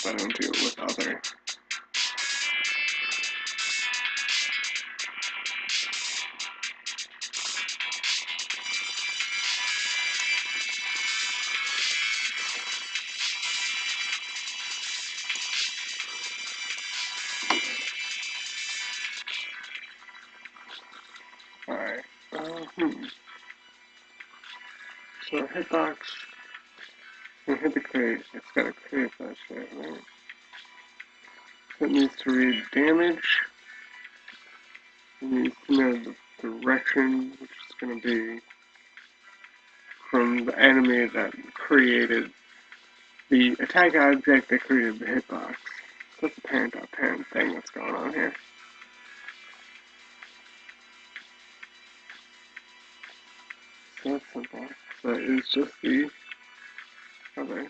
if I don't do it with other. Alright, so hitbox, when you hit the crate, it's gotta crate that shit, right? So it needs to read damage, it needs to know the direction, which is gonna be from the enemy that created the attack object that created the hitbox. So that's a parent.parent thing that's going on here. So that's simple. So it is just the other.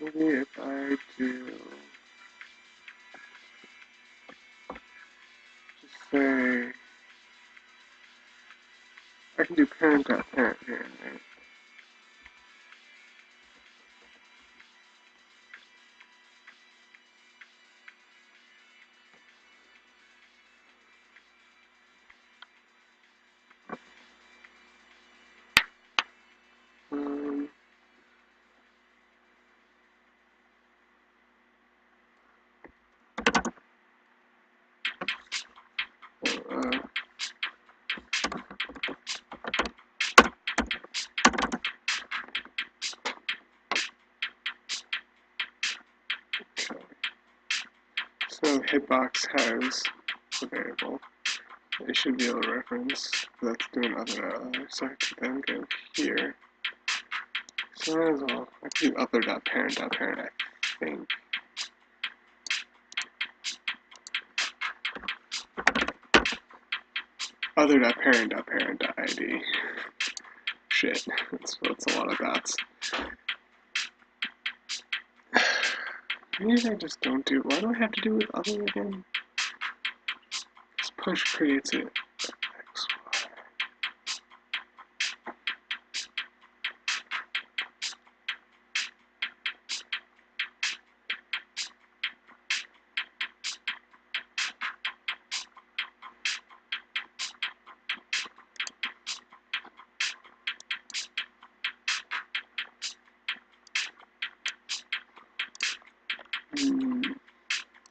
Maybe if I do just say I can do parent.parent here, right? So hitbox has a variable that you should be able to reference. That's doing other, so I can then go here. So I might as well, I can do other.parent.parent, I think. Other.parent.parent.id. Shit, that's a lot of dots. Maybe I just don't do. Why do I have to do with other again? This push creates it. X,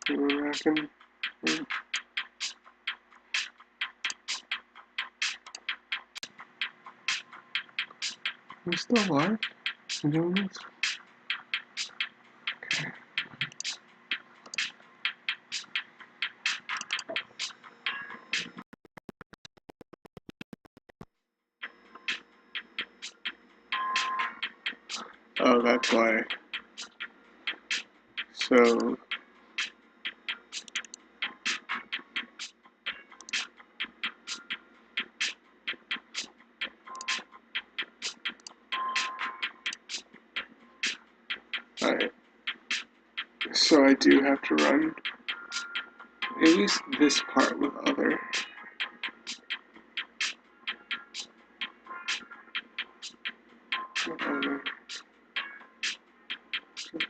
I reckon. We still live? You doing this? Okay. Oh, that's why. So. Alright. So I do have to run at least this part with other.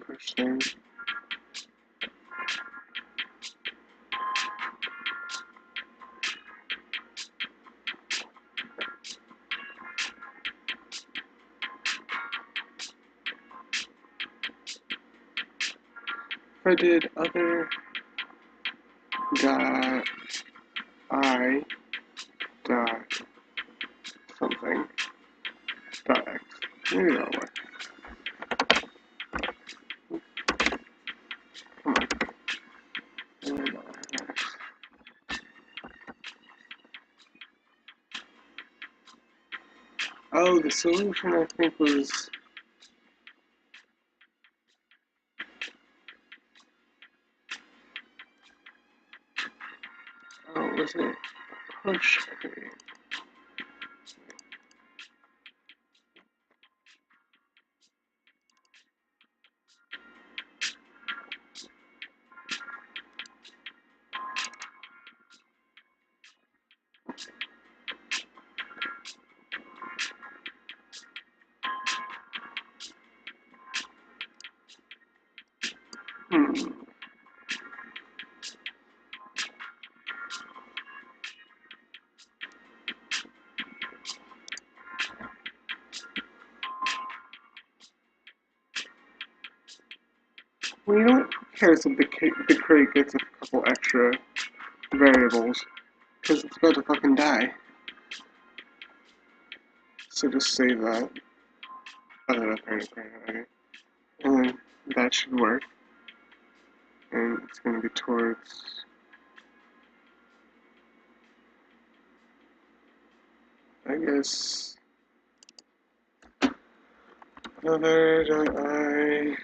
Push thing. If I did other dot I dot something dot X, maybe that'll work. Come on. Oh, the solution I think was. Oh, was it push? Hmm. Well, you know what? Who cares if the crate gets a couple extra variables? Because it's about to fucking die. So just save that. Other than crate, okay. And then that should work. And it's going to be towards... I guess... Another eye.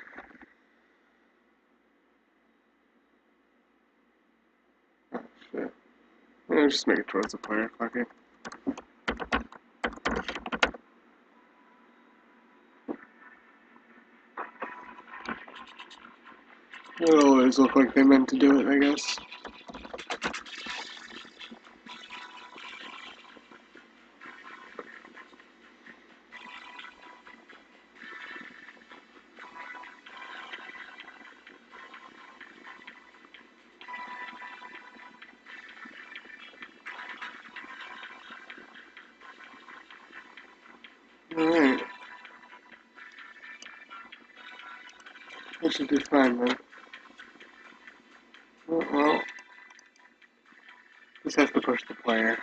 Oh, shit. I'll just make it towards the player, fuck it. It'll always look like they meant to do it, I guess. Alright. That should be fine then. Well, just have to push the player.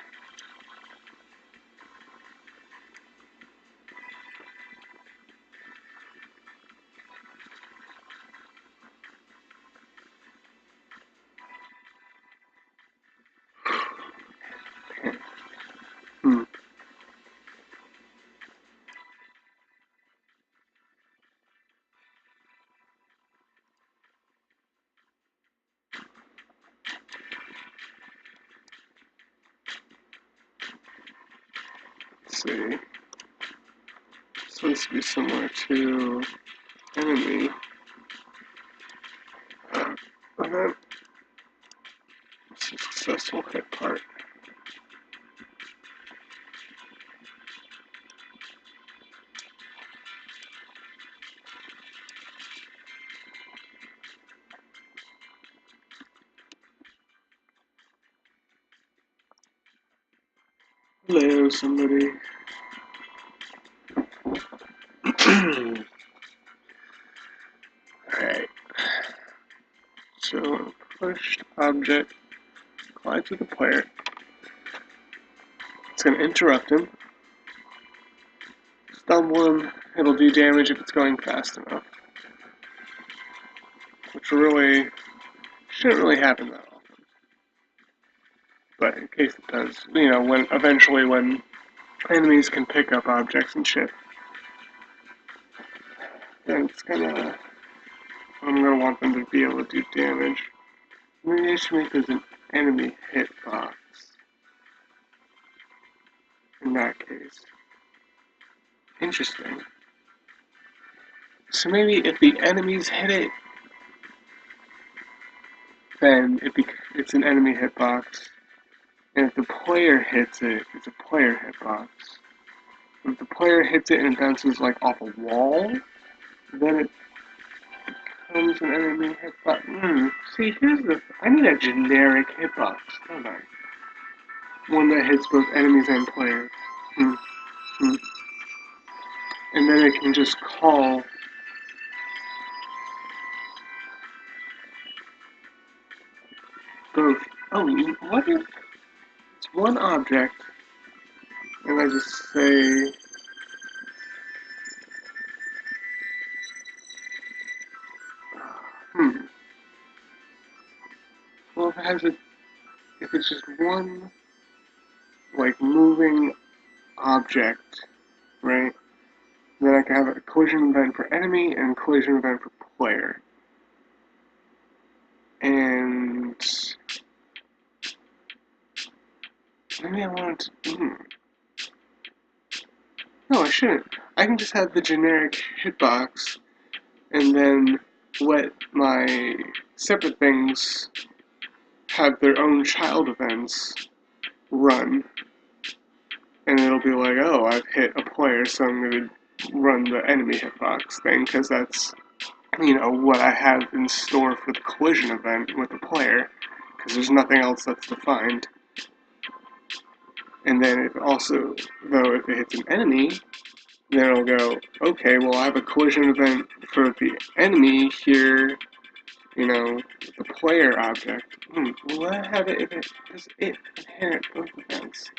Hmm. Let's see. So this would be similar to enemy. Event. Successful hit part. Hello, somebody. Alright. So, pushed object applied to the player. It's going to interrupt him. Stumble him. It'll do damage if it's going fast enough. Which really shouldn't really happen that often. But in case it does, you know, when enemies can pick up objects and shit, then it's gonna... I'm gonna want them to be able to do damage. Maybe I should make this an enemy hitbox. In that case. Interesting. So maybe if the enemies hit it, then it's an enemy hitbox. And if the player hits it, it's a player hitbox. And if the player hits it and it bounces like off a wall, then it becomes an enemy hitbox. See, I need a generic hitbox, don't I? One that hits both enemies and players. Hmm. Hmm. And then it can just call both. Oh, what if it's one object and I just say, well, if it's just one, like, moving object, right? Then I can have a collision event for enemy and a collision event for player. And maybe I want to. No, I shouldn't. I can just have the generic hitbox and then let my separate things have their own child events run. And it'll be like, oh, I've hit a player, so I'm going to run the enemy hitbox thing, because that's what I have in store for the collision event with the player, because there's nothing else that's defined. And then if also, though, if it hits an enemy, then it'll go, okay, well, I have a collision event for the enemy here, the player object. Will I have it if it is it a parent both events?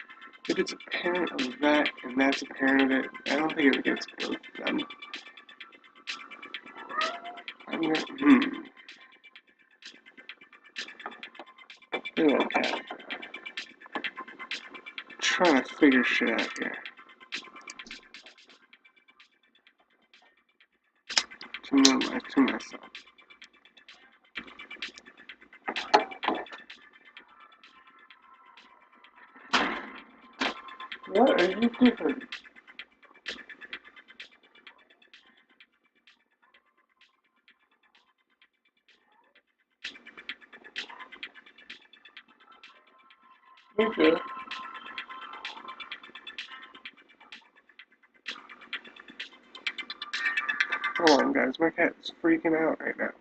If it's a parent of that and that's a parent of it, I don't think it gets both of them. I'm gonna, look at that. Trying to figure shit out here. To myself. What are you doing? Okay. Hold on, guys. My cat's freaking out right now.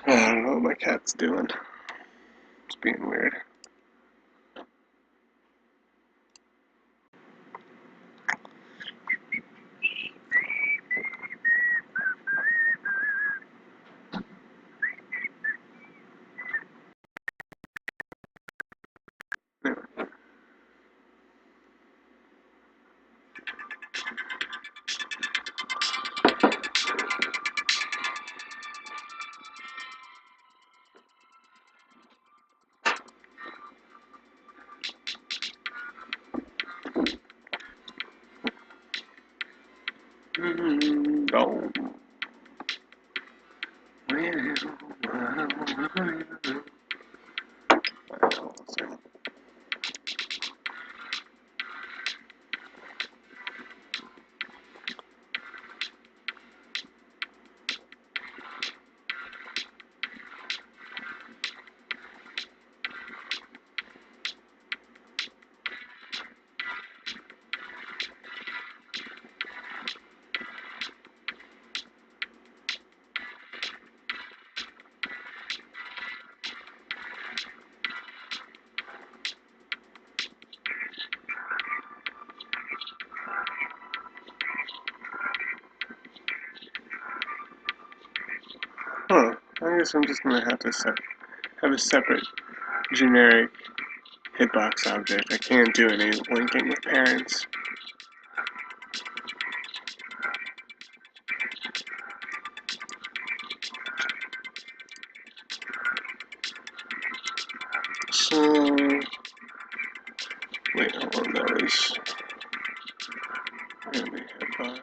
I don't know what my cat's doing. It's being weird. Oh. Huh. I guess I'm just gonna have to have a separate generic hitbox object. I can't do any linking with parents. So, wait, hold on, that was enemy hitbox.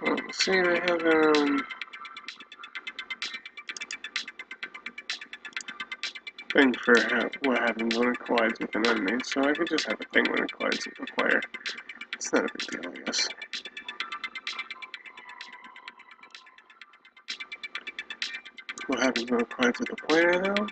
Oh, see, they have thing for what happens when it collides with an enemy, so I could just have a thing when it collides with a player. It's not a big deal, I guess. What happens when it collides with a player, though?